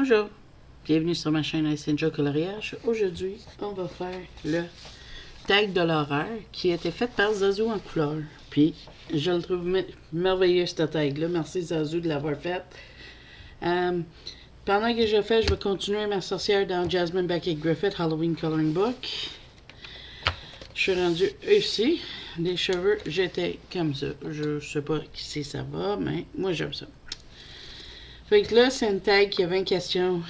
Bonjour, bienvenue sur ma chaîne Essential Coloriage. Aujourd'hui, on va faire le tag de l'horreur qui a été fait par Zazu en couleur. Puis, je le trouve merveilleux ce tag-là. Merci Zazu de l'avoir fait. Pendant que je le fais, je vais continuer ma sorcière dans Jasmine Beckett Griffith Halloween Coloring Book. Je suis rendu ici. Les cheveux, j'étais comme ça. Je sais pas si ça va, mais moi j'aime ça. Fait que là, c'est une tag qui a 20 questions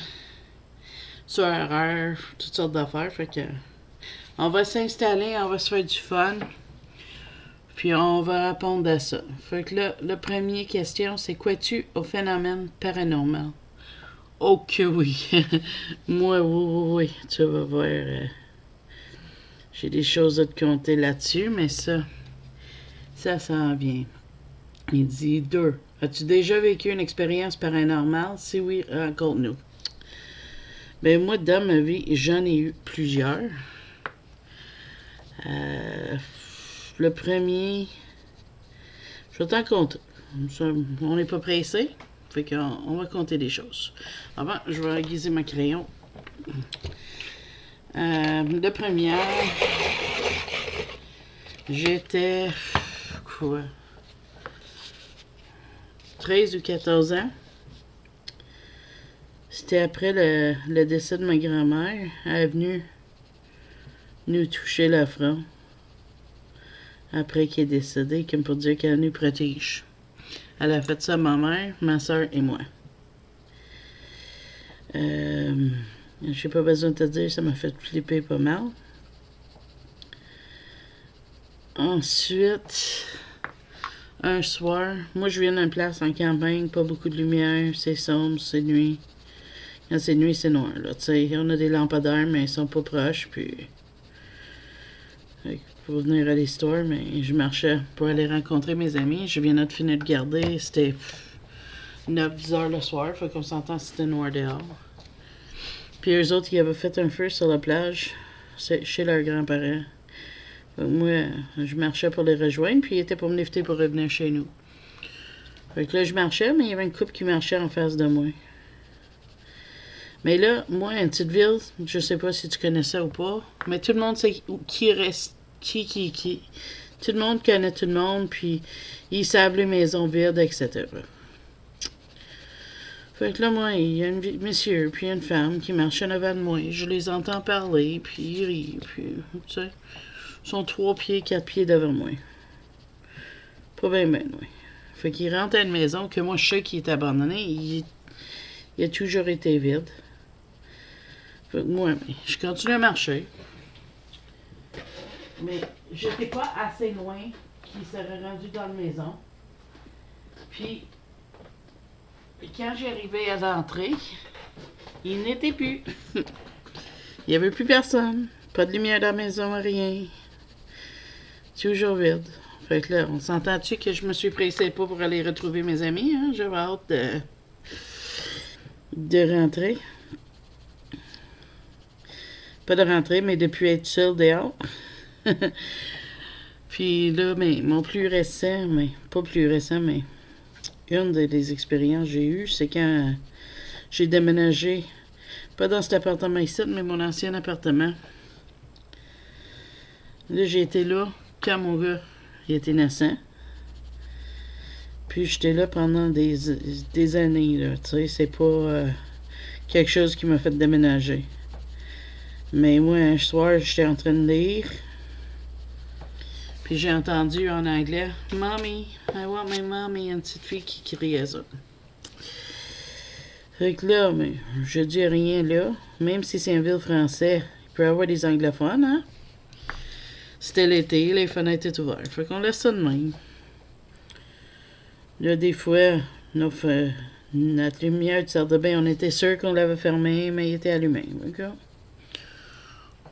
sur horreur, toutes sortes d'affaires. Fait que on va s'installer, on va se faire du fun. Puis on va répondre à ça. Fait que là, la première question, c'est crois-tu au phénomène paranormal? Oh que oui. Moi, oui. Tu vas voir. J'ai des choses à te compter là-dessus, mais ça s'en vient. Il dit 2. As-tu déjà vécu une expérience paranormale? Si oui, raconte-nous. Ben moi, dans ma vie, j'en ai eu plusieurs. Le premier, je vais t'en compter. On n'est pas pressé, fait qu'on va compter des choses. Avant, je vais aiguiser ma crayon. La première, j'étais, quoi, 13 ou 14 ans. C'était après le décès de ma grand-mère. Elle est venue nous toucher le front. Après qu'elle est décédée, comme pour dire qu'elle nous protège. Elle a fait ça à ma mère, ma soeur et moi. J'ai pas besoin de te dire, ça m'a fait flipper pas mal. Ensuite, un soir, moi je viens d'une place en campagne, pas beaucoup de lumière, c'est sombre, c'est nuit. Quand c'est nuit, c'est noir, là, tu sais. On a des lampadaires, mais ils sont pas proches, puis... Pour venir à l'histoire, mais je marchais pour aller rencontrer mes amis. Je viens de finir de garder, c'était 9-10 heures le soir, fait qu'on s'entend c'était noir dehors. Puis eux autres, ils avaient fait un feu sur la plage, chez leurs grands-parents. Moi, je marchais pour les rejoindre, puis ils étaient pour me lifter pour revenir chez nous. Fait que là, je marchais, mais il y avait une couple qui marchait en face de moi. Mais là, moi, une petite ville, je sais pas si tu connais ça ou pas, mais tout le monde sait qui reste, qui. Tout le monde connaît tout le monde, puis ils savent les maisons vides, etc. Fait que là, moi, il y a un monsieur, puis une femme qui marchent en avant de moi. Je les entends parler, puis ils rient, puis, tu sais, ils sont 3 pieds, 4 pieds devant moi. Pas bien, oui. Fait qu'ils rentrent à une maison que moi, je sais qu'il est abandonné. Il a toujours été vide. Fait que moi, je continue à marcher. Mais j'étais pas assez loin qu'il serait rendu dans la maison. Puis, quand j'arrivais à l'entrée, il n'était plus. Il n'y avait plus personne. Pas de lumière dans la maison, rien. Toujours vide. Fait que là, on s'entend-tu que je me suis pressée pas pour aller retrouver mes amis, hein? J'avais hâte de rentrer. Pas de rentrer, mais de plus être seule dehors. Puis là, mais mon plus récent, mais pas plus récent, mais une des expériences que j'ai eues, c'est quand j'ai déménagé, pas dans cet appartement ici, mais mon ancien appartement. Là, j'ai été là quand mon gars il était naissant. Puis j'étais là pendant des années, là, tu sais, c'est pas quelque chose qui m'a fait déménager. Mais moi, un soir, j'étais en train de lire. Puis j'ai entendu en anglais « Mommy, I want my mommy », une petite fille qui criait ça. Fait que là, mais je dis rien là. Même si c'est une ville française, il peut y avoir des anglophones, hein? C'était l'été, les fenêtres étaient ouvertes. Fait qu'on laisse ça de même. Là, des fois, notre lumière de salle de bain, on était sûr qu'on l'avait fermée, mais il était allumé. D'accord?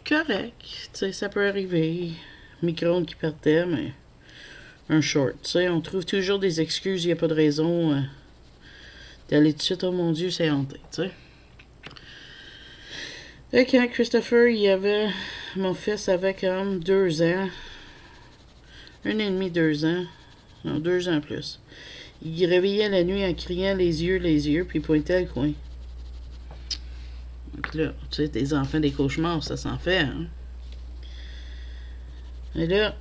Correct. Tu sais, ça peut arriver. Micro-ondes qui partait, mais un short. Tu sais, on trouve toujours des excuses, il n'y a pas de raison d'aller tout de suite, oh mon Dieu, c'est hanté, tu sais. Et quand Christopher, il avait, mon fils avait comme 2 ans, 1 an et demi, 2 ans, non, 2 ans plus. Il réveillait la nuit en criant les yeux, puis il pointait le coin. Donc là, tu sais, tes enfants des cauchemars, ça s'en fait, hein. Et là,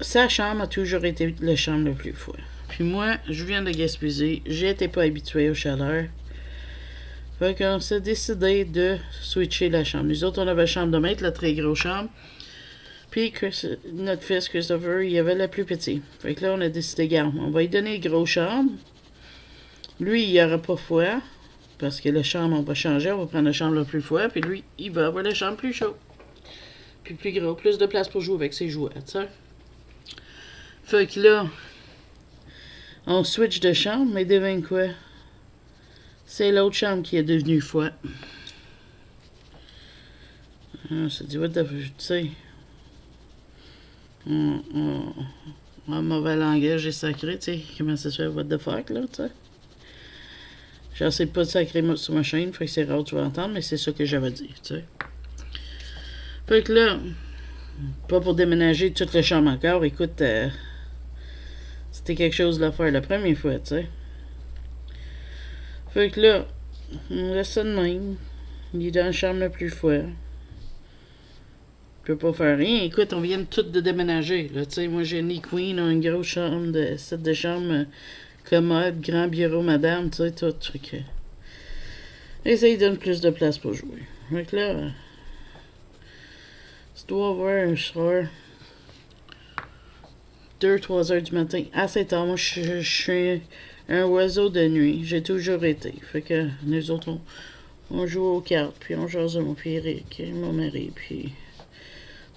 sa chambre a toujours été la chambre la plus froide. Puis moi, je viens de Gaspésie, j'étais pas habituée aux chaleurs. Fait qu'on s'est décidé de switcher la chambre. Nous autres, on avait la chambre de maître, la très grosse chambre. Puis notre fils Christopher, il avait la plus petite. Fait que là, on a décidé, regarde, on va lui donner une grosse chambre. Lui, il aura pas froid. Parce que la chambre, on va changer, on va prendre la chambre la plus froide. Puis lui, il va avoir la chambre plus chaude. Puis plus gros, plus de place pour jouer avec ses jouets, tu sais. Fait que là, on switch de chambre, mais devine quoi? C'est l'autre chambre qui est devenue froide. On s'est dit, what the fuck, tu sais. En mauvais langage et sacré, tu sais. Comment ça se fait, what the fuck, là, tu sais. J'essaie pas de sacrer sur ma chaîne, fait que c'est rare que tu vas entendre, mais c'est ça que j'avais dit, tu sais. Fait que là, pas pour déménager toute la chambre encore, écoute, c'était quelque chose de faire la première fois, tu sais. Fait que là, on laisse ça de même. Il est dans la chambre la plus froide. Je peux pas faire rien. Écoute, on vient tout de déménager. Là, tu sais, moi, j'ai une queen, une grosse chambre, set de chambre, commode, grand bureau, madame, tu sais, tout. Fait et ça, il donne plus de place pour jouer. Fait que là, tu dois avoir un soir, 2-3 heures du matin, assez tard. Moi, je suis un oiseau de nuit. J'ai toujours été. Fait que nous autres, on joue aux cartes, puis on jase mon puis Eric, mon mari, puis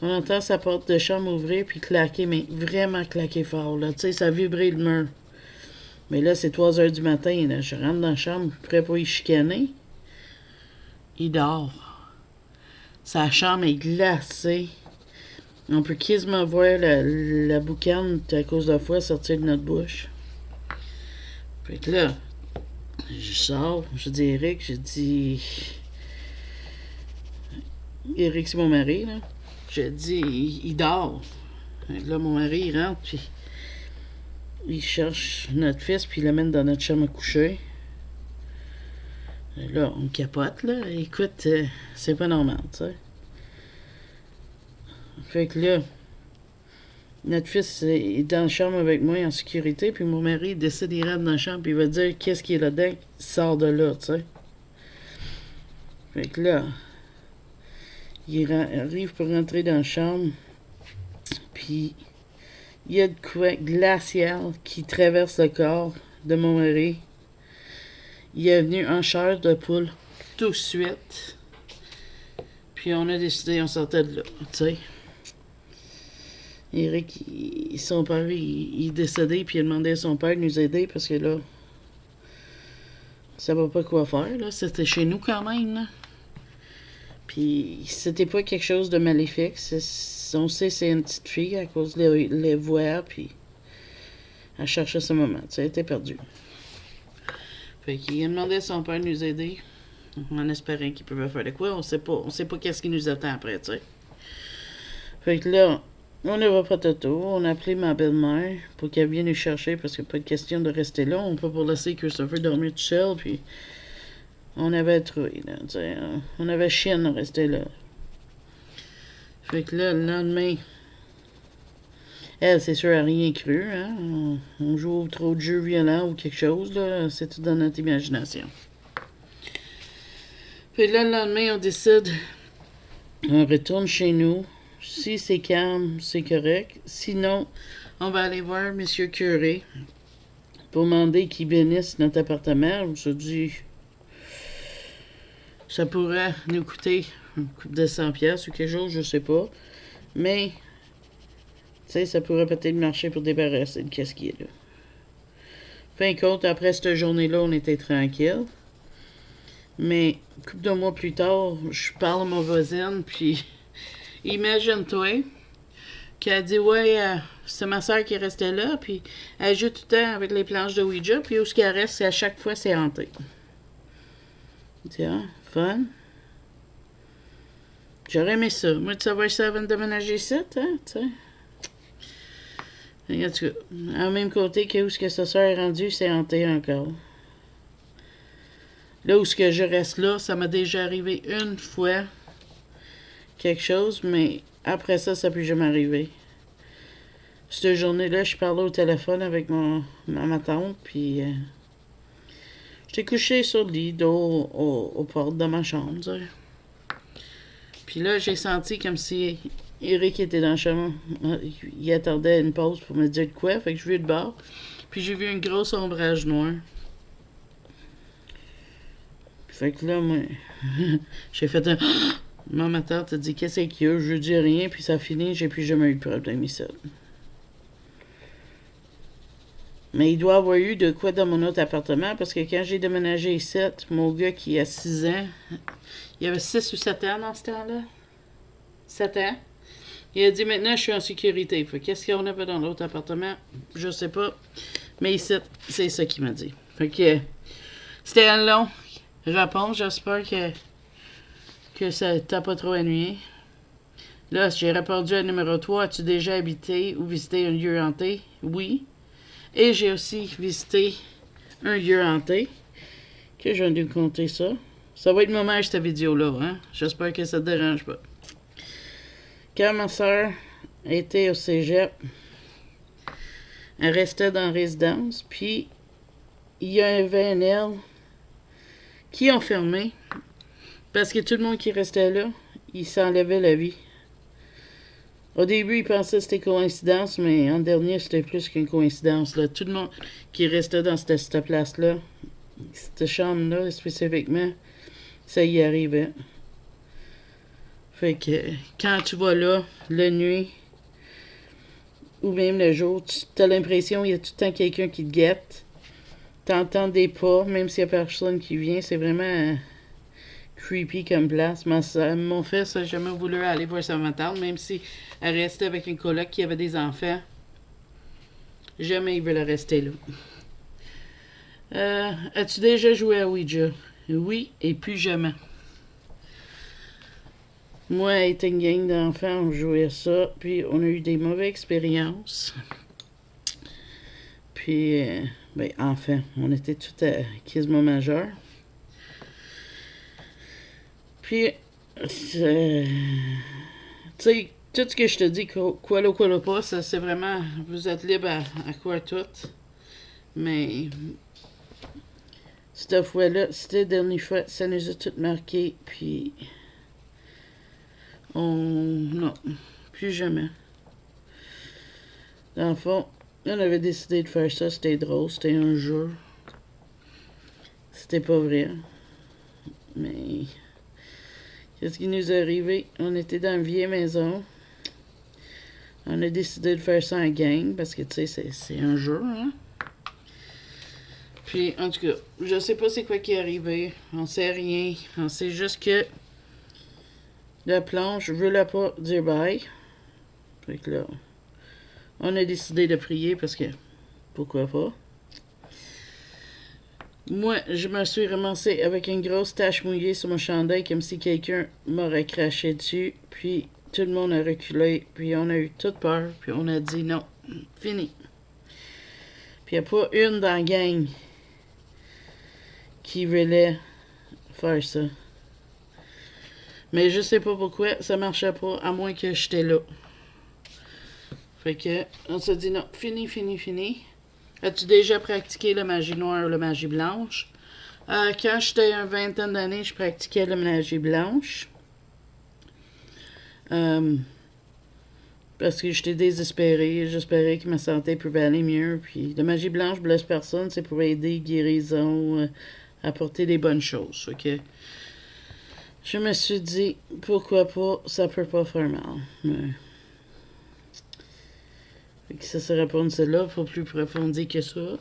on entend sa porte de chambre ouvrir, puis claquer, mais vraiment claquer fort, là. Tu sais, ça vibrait le mur. Mais là, c'est 3 heures du matin, là. Je rentre dans la chambre, prêt pour y chicaner. Il dort. Sa chambre est glacée. On peut quasiment voir la boucane à cause de la foi sortir de notre bouche. Fait que là, je sors, je dis Eric, je dis... Eric, c'est mon mari, là. Je dis, il dort. Fait que là, mon mari, il rentre, puis il cherche notre fils, puis il l'amène dans notre chambre à coucher. Et là, on capote, là. Écoute, c'est pas normal, tu sais. Fait que là, notre fils est dans la chambre avec moi en sécurité, puis mon mari décide d'y rentrer dans la chambre, puis il va dire qu'est-ce qu'il est là-dedans, il sort de là, tu sais. Fait que là, il arrive pour rentrer dans la chambre, puis il y a de quoi glacial qui traverse le corps de mon mari. Il est venu en chair de poule tout de suite, puis on a décidé, on sortait de là, tu sais. Eric, son père, il est décédé, puis il a demandé à son père de nous aider parce que là, ça va pas quoi faire, là. C'était chez nous quand même, là. Puis c'était pas quelque chose de maléfique. On sait c'est une petite fille à cause des voix, puis elle cherchait ce moment. Tu sais, elle était perdue. Fait qu'il a demandé à son père de nous aider, en espérant qu'il pouvait faire de quoi. On sait pas qu'est-ce qui nous attend après, tu sais. Fait que là, on a pas Toto, on a appelé ma belle-mère pour qu'elle vienne nous chercher parce qu'il n'y a pas de question de rester là. On peut pas laisser Christopher dormir tout seul, puis on avait trouvé, là, tu sais. On avait chienne de rester là. Fait que là, le lendemain, elle, c'est sûr, elle n'a rien cru, hein. On joue trop de jeux violents ou quelque chose, là. C'est tout dans notre imagination. Fait que là, le lendemain, on décide, on retourne chez nous. Si c'est calme, c'est correct. Sinon, on va aller voir Monsieur Curé pour demander qu'il bénisse notre appartement. On se dit, ça pourrait nous coûter une coupe de 100$ ou quelque chose, je sais pas. Mais, tu sais, ça pourrait peut-être marcher pour débarrasser de qu'est-ce qui est là. Fin de compte, après cette journée-là, on était tranquille. Mais, une couple de mois plus tard, je parle à ma voisine, puis... Imagine-toi qu'elle dit, ouais, c'est ma soeur qui restait là, puis elle joue tout le temps avec les planches de Ouija, puis où ce qu'elle reste, à chaque fois, c'est hanté. Tiens, fun. J'aurais aimé ça. Moi, de savoir ça avant de déménager ici, hein, tu sais. En tout cas, en même côté que où ce que sa soeur est rendue, c'est hanté encore. Là où ce que je reste là, ça m'a déjà arrivé une fois quelque chose, mais après ça, ça n'a plus jamais arrivé. Cette journée-là, je parlais au téléphone avec ma tante, puis j'étais couché sur le lit, dos aux portes de ma chambre, tu sais. Puis là, j'ai senti comme si Eric était dans la chambre. Il attendait une pause pour me dire de quoi, fait que je vais de bord. Puis j'ai vu un gros ombrage noir. Fait que là, moi, j'ai fait un... Ma tante a dit, qu'est-ce qu'il y a? Je dis rien, puis ça finit, j'ai plus jamais eu de problème ici. Mais il doit avoir eu de quoi dans mon autre appartement, parce que quand j'ai déménagé ici, mon gars qui a 6 ans, il avait 6 ou 7 ans dans ce temps-là. 7 ans. Il a dit, maintenant, je suis en sécurité. Fait qu'est-ce qu'on avait dans l'autre appartement? Je sais pas. Mais ici, c'est ça qu'il m'a dit. Fait que c'était un long réponse. J'espère que ça t'a pas trop ennuyé. Là, j'ai répondu à numéro 3. As-tu déjà habité ou visité un lieu hanté? Oui. Et j'ai aussi visité un lieu hanté. Que je viens de compter ça. Ça va être le moment de cette vidéo-là, hein? J'espère que ça te dérange pas. Quand ma soeur était au cégep, elle restait dans la résidence, puis il y a un VNL qui ont fermé parce que tout le monde qui restait là, il s'enlevait la vie. Au début, ils pensaient que c'était coïncidence, mais en dernier, c'était plus qu'une coïncidence. Là. Tout le monde qui restait dans cette place-là, cette chambre-là spécifiquement, ça y arrivait. Fait que quand tu vas là, la nuit, ou même le jour, tu as l'impression qu'il y a tout le temps quelqu'un qui te guette. T'entends des pas, même s'il n'y a personne qui vient. C'est vraiment creepy comme place. Mon fils n'a jamais voulu aller voir sa tante, même si elle restait avec une coloc qui avait des enfants. Jamais il veut rester là. As-tu déjà joué à Ouija? Oui, et plus jamais. Moi, étant une gang d'enfants, on jouait à ça, puis on a eu des mauvaises expériences. Puis, ben, enfin, on était tous quasiment majeurs. Puis, tu sais, tout ce que je te dis, quoi là pas, ça c'est vraiment, vous êtes libre à quoi tout. Mais, cette fois-là, c'était la dernière fois, ça nous a tout marqué, puis, non, plus jamais. Dans le fond, on avait décidé de faire ça, c'était drôle, c'était un jeu. C'était pas vrai. Mais, qu'est-ce qui nous est arrivé? On était dans une vieille maison. On a décidé de faire ça en gang, parce que, tu sais, c'est un jeu, hein? Puis, en tout cas, je sais pas c'est quoi qui est arrivé. On sait rien. On sait juste que la planche voulait pas dire bye. Fait que là, on a décidé de prier parce que, pourquoi pas? Moi, je me suis ramassé avec une grosse tache mouillée sur mon chandail comme si quelqu'un m'aurait craché dessus. Puis, tout le monde a reculé. Puis, on a eu toute peur. Puis, on a dit non, fini. Puis, il n'y a pas une dans la gang qui voulait faire ça. Mais je sais pas pourquoi ça marchait pas, à moins que j'étais là. Fait que, on s'est dit non, fini, fini, fini. As-tu déjà pratiqué la magie noire ou la magie blanche? Quand j'étais une vingtaine d'années, je pratiquais la magie blanche. Parce que j'étais désespérée. J'espérais que ma santé pouvait aller mieux. Puis la magie blanche blesse personne, c'est pour aider, guérison, apporter des bonnes choses. Fait que je me suis dit, pourquoi pas, ça peut pas faire mal. Mais... Fait que ça serait pour celle-là, faut plus approfondir que ça.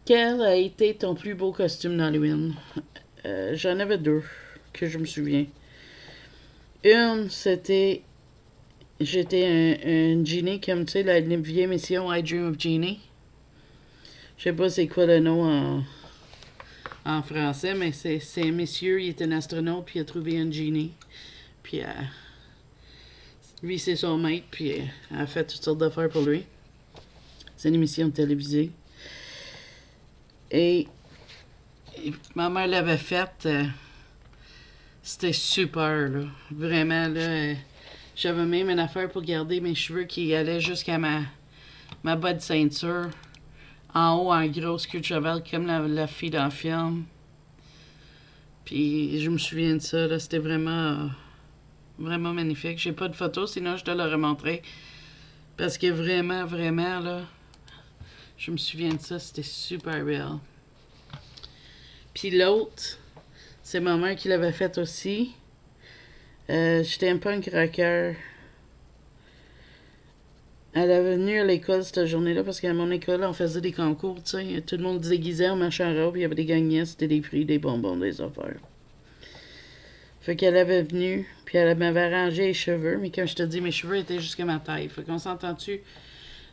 Quel a été ton plus beau costume d'Halloween? J'en avais deux que je me souviens. Une, c'était... J'étais un genie, comme tu sais, la vieille émission I Dream of Genie. Je sais pas c'est quoi le nom en français, mais c'est un monsieur, il est un astronaute, puis il a trouvé un genie. Puis lui, c'est son maître, puis elle a fait toutes sortes d'affaires pour lui. C'est une émission télévisée. Et ma mère l'avait faite. C'était super, là. Vraiment, là. J'avais même une affaire pour garder mes cheveux qui allaient jusqu'à ma bas de ceinture. En haut, en grosse queue de cheval, comme la fille dans le film. Puis je me souviens de ça, là. C'était vraiment, vraiment magnifique. J'ai pas de photos, sinon je te l'aurais montré. Parce que vraiment, vraiment, là, je me souviens de ça. C'était super belle. Puis l'autre, c'est ma mère qui l'avait faite aussi. J'étais un punk rocker. Elle est venue à l'école cette journée-là parce qu'à mon école, on faisait des concours, tu sais. Tout le monde déguisait en machin robe, il y avait des gagnants, c'était des prix, des bonbons, des affaires. Fait qu'elle avait venu, puis elle m'avait arrangé les cheveux, mais comme je te dis, mes cheveux étaient jusqu'à ma taille. Fait qu'on s'entend-tu,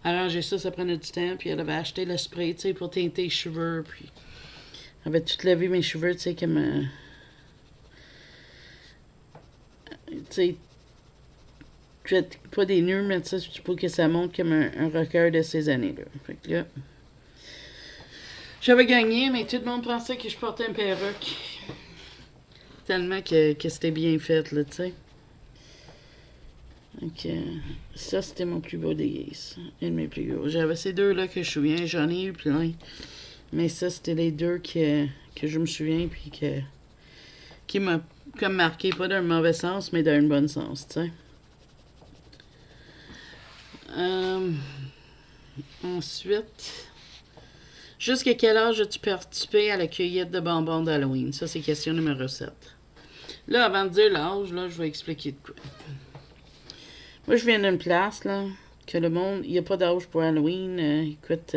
arranger ça, ça prenait du temps, puis elle avait acheté le spray, tu sais, pour teinter les cheveux, puis elle avait tout lavé mes cheveux, tu sais, comme... tu sais, pas des nœuds, mais ça, pour que ça monte comme un rocker de ces années-là. Fait que là, j'avais gagné, mais tout le monde pensait que je portais une perruque. Tellement que c'était bien fait, là, tu sais. Donc, ça, c'était mon plus beau déguise. Un de mes plus beaux. J'avais ces deux-là que je me souviens. J'en ai eu plein. Mais ça, c'était les deux que je me souviens, puis qui m'a comme marqué, pas d'un mauvais sens, mais d'un bon sens, tu sais. Ensuite, jusqu'à quel âge as-tu participé à la cueillette de bonbons d'Halloween? Ça, c'est question numéro 7. Là, avant de dire l'âge, là, je vais expliquer de quoi. Moi, je viens d'une place, là, que le monde, il n'y a pas d'âge pour Halloween. Écoute,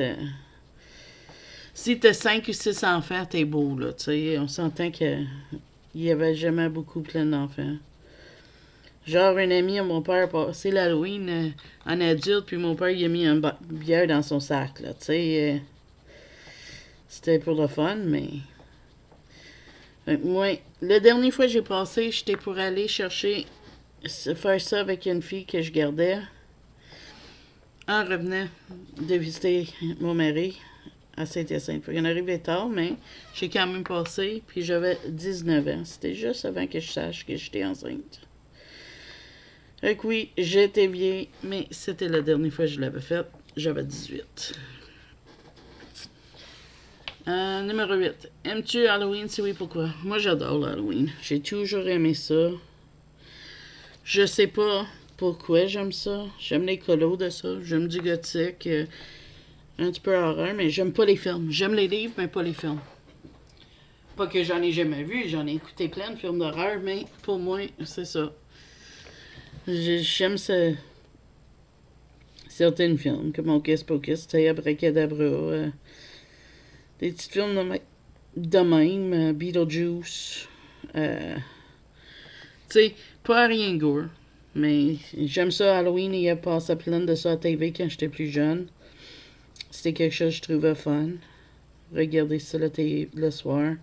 si t'as 5 ou 6 enfants, t'es beau, là, tu sais. On s'entend qu'il n'y avait jamais beaucoup plein d'enfants. Genre, un ami à mon père a passé l'Halloween en adulte, puis mon père, il a mis une bière dans son sac, là, tu sais. C'était pour le fun, mais... Moi, la dernière fois que j'ai passé, j'étais pour aller chercher, faire ça avec une fille que je gardais, en revenant de visiter mon mari à Saint-Hyacinthe. On arrivait tard, mais j'ai quand même passé, puis j'avais 19 ans. C'était juste avant que je sache que j'étais enceinte. Fait que oui, j'étais vieille, mais c'était la dernière fois que je l'avais faite. J'avais 18. Numéro 8. Aimes-tu Halloween? Si oui, pourquoi? Moi, j'adore l'Halloween. J'ai toujours aimé ça. Je sais pas pourquoi j'aime ça. J'aime les colos de ça. J'aime du gothique. Un petit peu horreur, mais j'aime pas les films. J'aime les livres, mais pas les films. Pas que j'en ai jamais vu. J'en ai écouté plein de films d'horreur, mais pour moi, c'est ça. J'aime certains films, comme Hocus Pocus, tu sais, Abracadabra, des petits films de même, Beetlejuice, tu sais, pas rien gore, mais j'aime ça Halloween, il y a passé plein de ça à TV quand j'étais plus jeune. C'était quelque chose que je trouvais fun. Regarder ça le soir.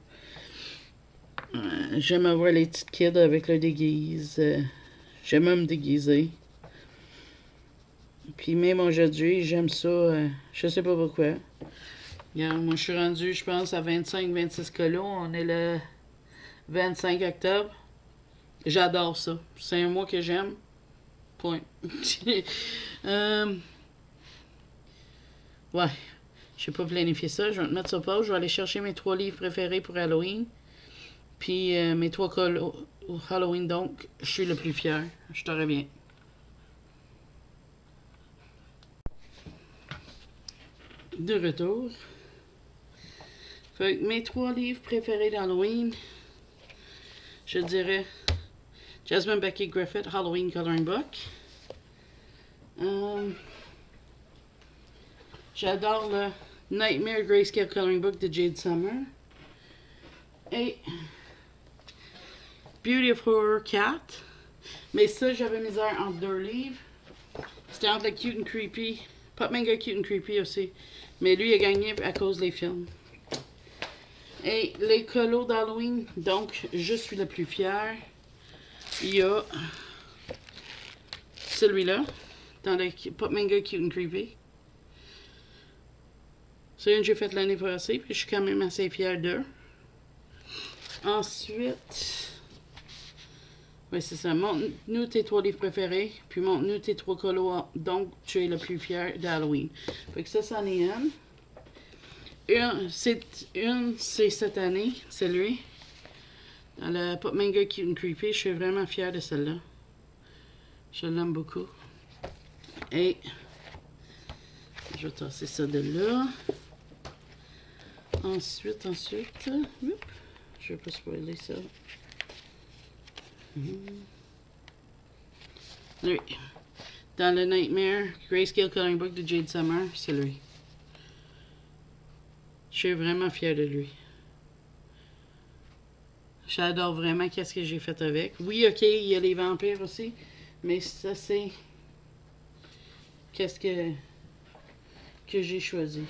J'aime voir les petites kids avec leur déguise. J'aime me déguiser. Puis même aujourd'hui, j'aime ça. Je sais pas pourquoi. Regarde, moi je suis rendu, je pense, à 25-26 kilos. On est le 25 octobre. J'adore ça. C'est un mois que j'aime. Point. Ouais. Je vais pas planifier ça. Je vais te mettre sur pause. Je vais aller chercher mes 3 livres préférés pour Halloween. Puis mes 3 colos Halloween, donc, je suis le plus fier. Je te reviens. De retour. Fait que mes 3 livres préférés d'Halloween, je dirais Jasmine Becky Griffith Halloween Coloring Book. J'adore le Nightmare Grayscale Coloring Book de Jade Summer. Et Beauty of Horror 4. Mais ça, j'avais misère entre 2 livres. C'était entre le Cute and Creepy. Pop Manga Cute and Creepy aussi. Mais lui, il a gagné à cause des films. Et les colos d'Halloween, donc, je suis le plus fier. Il y a celui-là, dans le Pop Manga Cute and Creepy. C'est une que j'ai faite l'année passée, puis je suis quand même assez fière d'eux. Ensuite, oui, c'est ça. Montre-nous tes 3 livres préférés, puis montre-nous tes 3 colos dont tu es le plus fier d'Halloween. Fait que ça, c'en est une. C'est cette année, c'est lui. Dans le Pop Manga Cute and Creepy, je suis vraiment fière de celle-là. Je l'aime beaucoup. Et je vais tasser ça de là. Ensuite, je vais pas spoiler ça. Lui. Dans le Nightmare Grayscale Coloring Book de Jade Summer, c'est lui. Je suis vraiment fière de lui. J'adore vraiment qu'est-ce que j'ai fait avec. Oui, ok, il y a les vampires aussi, mais ça c'est qu'est-ce que j'ai choisi.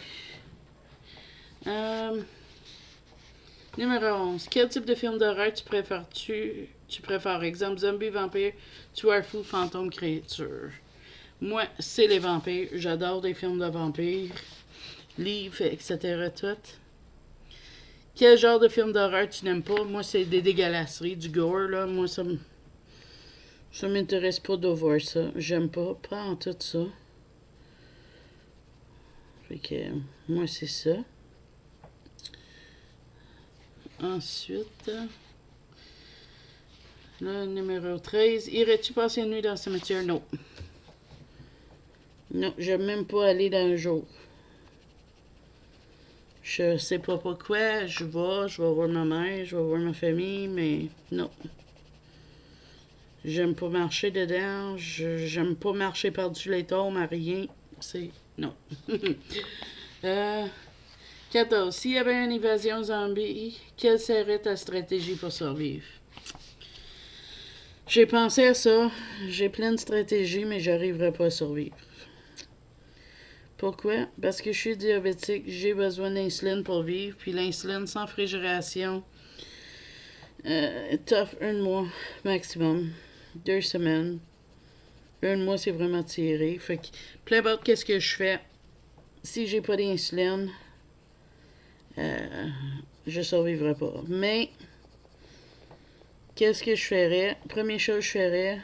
Numéro 11. Quel type de film d'horreur tu préfères? Exemple, zombie, vampire, tueur fou, fantôme, créature. Moi, c'est les vampires. J'adore des films de vampires, livres, etc. Tout. Quel genre de film d'horreur tu n'aimes pas? Moi, c'est des dégueulasseries, du gore, là. Moi, ça m'intéresse pas de voir ça. J'aime pas en tout ça. Fait que, moi, c'est ça. Ensuite, le numéro 13. Irais-tu passer une nuit dans le cimetière? Non. Non, j'aime même pas aller dans le jour. Je sais pas pourquoi, je vais voir ma mère, je vais voir ma famille, mais non. J'aime pas marcher dedans, j'aime pas marcher par-dessus les tombes, rien. C'est... non. 14. S'il y avait une invasion zombie, quelle serait ta stratégie pour survivre? J'ai pensé à ça. J'ai plein de stratégies, mais j'arriverai pas à survivre. Pourquoi? Parce que je suis diabétique, j'ai besoin d'insuline pour vivre, puis l'insuline sans réfrigération, tough 1 mois maximum, 2 semaines. 1 mois, c'est vraiment tiré. Fait que, peu importe qu'est-ce que je fais, si j'ai pas d'insuline, je survivrai pas. Mais, qu'est-ce que je ferais? Première chose que je ferais,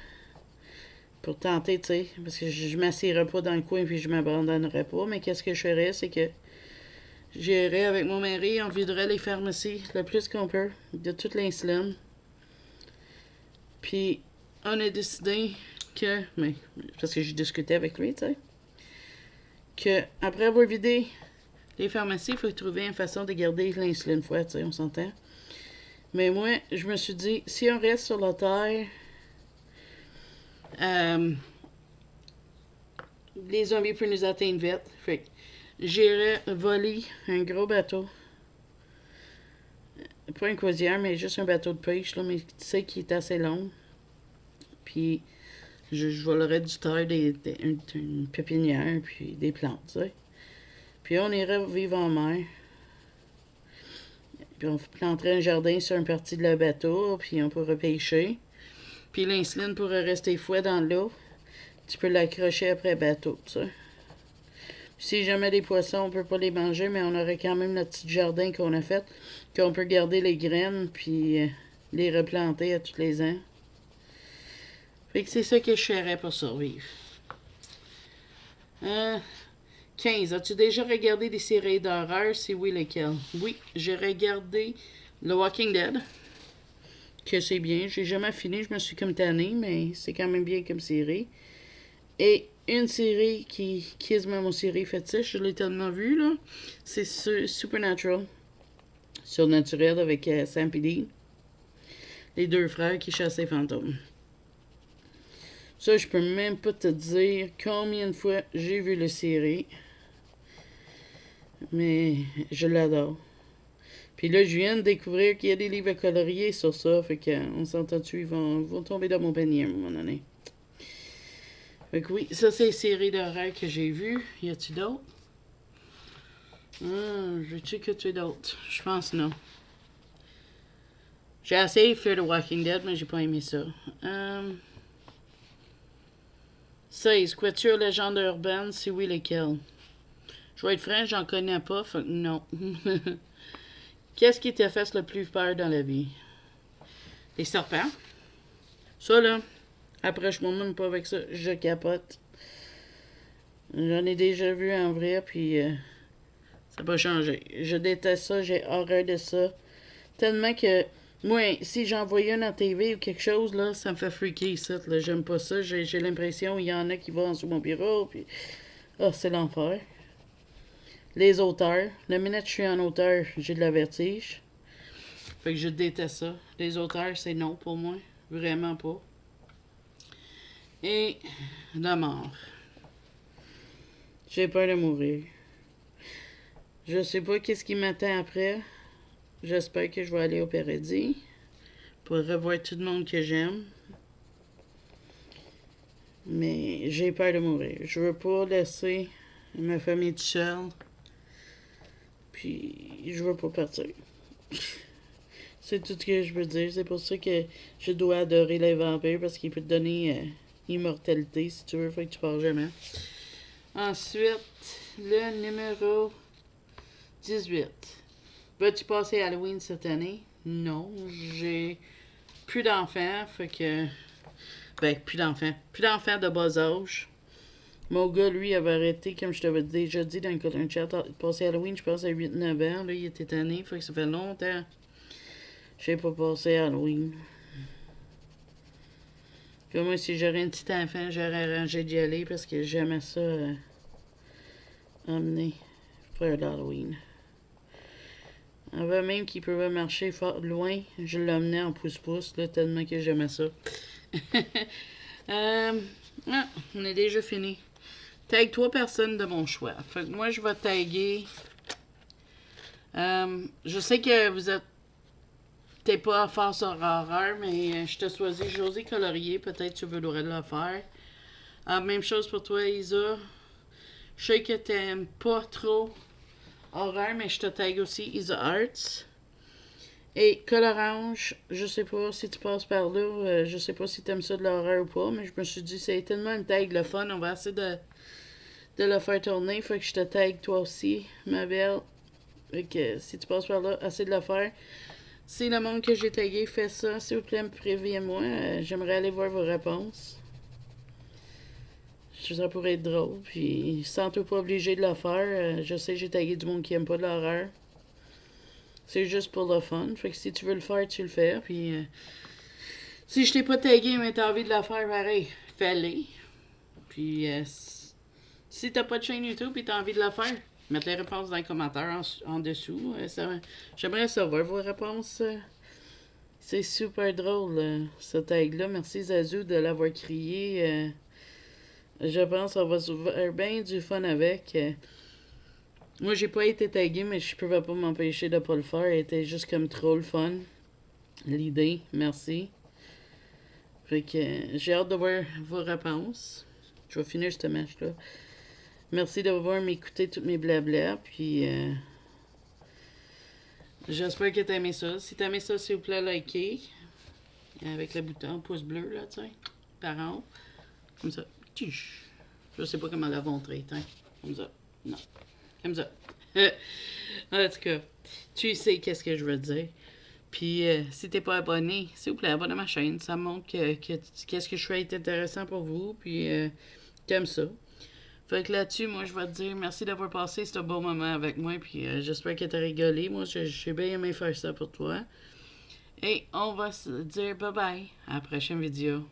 pour tenter, tu sais, parce que je m'assierai pas dans le coin puis je m'abandonnerai pas, mais qu'est-ce que je ferais, c'est que j'irais avec mon mari, on viderait les pharmacies le plus qu'on peut de toute l'insuline. Puis, on a décidé que, mais, parce que j'ai discuté avec lui, tu sais, que après avoir vidé les pharmacies, il faut trouver une façon de garder l'insuline froide, tu sais, on s'entend. Mais moi, je me suis dit, si on reste sur la Terre, les zombies peuvent nous atteindre vite. Fait que j'irais voler un gros bateau. Pas un croisière, mais juste un bateau de pêche, là, mais tu sais, qui est assez long. Puis, je volerais du terre, une pépinière, puis des plantes, tu sais. Puis, on irait vivre en mer. Puis, on planterait un jardin sur une partie de le bateau, puis on pourrait pêcher. Puis, l'insuline pourrait rester fouette dans l'eau. Tu peux l'accrocher après le bateau, tu sais. Si jamais des poissons, on peut pas les manger, mais on aurait quand même notre petit jardin qu'on a fait, qu'on peut garder les graines, puis les replanter à tous les ans. Fait que c'est ça que je ferais pour survivre. 15. As-tu déjà regardé des séries d'horreur? Si oui, lesquelles? Oui, j'ai regardé The Walking Dead, que c'est bien. J'ai jamais fini, je me suis comme tannée, mais c'est quand même bien comme série. Et une série qui est quasiment mon série fétiche, je l'ai tellement vue, là, c'est Supernatural. Surnaturel avec Sam et Dean. Les 2 frères qui chassent les fantômes. Ça, je peux même pas te dire combien de fois j'ai vu la série. Mais je l'adore. Puis là, je viens de découvrir qu'il y a des livres coloriés sur ça. Fait qu'on s'entend-tu, ils vont tomber dans mon panier à un moment donné. Fait que oui, ça c'est les séries d'horreur que j'ai vues. Y a-tu d'autres? Veux-tu que tu aies d'autres? Je pense non. J'ai essayé de faire The Walking Dead, mais j'ai pas aimé ça. 16. Quatuor légende urbaine, si oui, lesquelles? Je vais être franc, j'en connais pas, fait que non. Qu'est-ce qui te fait le plus peur dans la vie? Les serpents. Ça, là, approche-moi même pas avec ça. Je capote. J'en ai déjà vu en vrai, puis ça n'a pas changé. Je déteste ça, j'ai horreur de ça. Tellement que, moi, si j'en voyais un en TV ou quelque chose, là, ça me fait freaker ça. Là, j'aime pas ça. J'ai l'impression qu'il y en a qui vont sous mon bureau, puis... Ah, c'est l'enfer. Les auteurs. La minute que je suis en auteur, j'ai de la vertige. Fait que je déteste ça. Les auteurs, c'est non pour moi. Vraiment pas. Et la mort. J'ai peur de mourir. Je sais pas qu'est-ce qui m'attend après. J'espère que je vais aller au paradis pour revoir tout le monde que j'aime. Mais j'ai peur de mourir. Je veux pas laisser ma famille toute seule. Puis je veux pas partir. C'est tout ce que je veux dire. C'est pour ça que je dois adorer les vampires parce qu'il peut te donner immortalité si tu veux. Faut que tu pars jamais. Ensuite, le numéro 18. Vas-tu passer Halloween cette année? Non, j'ai plus d'enfants, fait que... Ben, plus d'enfants. Plus d'enfants de bas âge. Mon gars, lui, avait arrêté, comme je t'avais déjà dit dans un chat, de passer Halloween, je pense, à 8-9 ans. Là, il était tanné, fait que ça fait longtemps. J'ai pas passé Halloween. Puis moi, si j'aurais un petit enfant, j'aurais arrangé d'y aller parce que j'aimais ça emmener faire l'Halloween. Avant même qu'il pouvait marcher fort loin, je l'emmenais en pouce-pouce, là, tellement que j'aimais ça. Ah, on est déjà fini. Tag 3 personnes de mon choix. Fait que moi, je vais taguer... je sais que vous êtes... T'es pas fort sur horreur, mais je te choisis José Colorier. Peut-être tu veux le faire. Même chose pour toi, Isa. Je sais que t'aimes pas trop horreur, mais je te tag aussi Isa Arts. Et Colorange, je sais pas si tu passes par là, je sais pas si t'aimes ça de l'horreur ou pas, mais je me suis dit c'est tellement une tag le fun, on va essayer de le faire tourner, fait que je te tag toi aussi, ma belle. Fait que si tu passes par là, essaie de le faire. Si le monde que j'ai tagué fait ça, s'il vous plaît, me préviens-moi, j'aimerais aller voir vos réponses. Ça pourrait être drôle, puis sans toi pas obligé de le faire, je sais que j'ai tagué du monde qui aime pas de l'horreur. C'est juste pour le fun. Fait que si tu veux le faire, tu le fais. Puis si je t'ai pas tagué, mais t'as envie de le faire pareil, fais-le. Puis si t'as pas de chaîne YouTube et t'as envie de le faire, mettre les réponses dans les commentaires en dessous. J'aimerais savoir vos réponses. C'est super drôle, ce tag-là. Merci Zazou de l'avoir crié. Je pense qu'on va se faire bien du fun avec. Moi, j'ai pas été tagué, mais je pouvais pas m'empêcher de pas le faire. C'était juste comme trop le fun. L'idée, merci. Fait que j'ai hâte de voir vos réponses. Je vais finir ce match-là. Merci d'avoir m'écouté toutes mes blabla. Puis j'espère que t'as aimé ça. Si t'as aimé ça, s'il vous plaît, likez. Avec le bouton pouce bleu, là, tu sais. Par en haut. Comme ça. Je sais pas comment la montrer, hein. Comme ça. Non. Comme ça. En tout cas, tu sais qu'est-ce que je veux dire. Puis, si t'es pas abonné, s'il vous plaît, abonne à ma chaîne. Ça montre qu'est-ce que je fais est intéressant pour vous. Puis, t'aimes ça. Fait que là-dessus, moi, je vais te dire merci d'avoir passé ce beau moment avec moi. Puis, j'espère que t'as rigolé. Moi, j'ai bien aimé faire ça pour toi. Et on va se dire bye bye à la prochaine vidéo.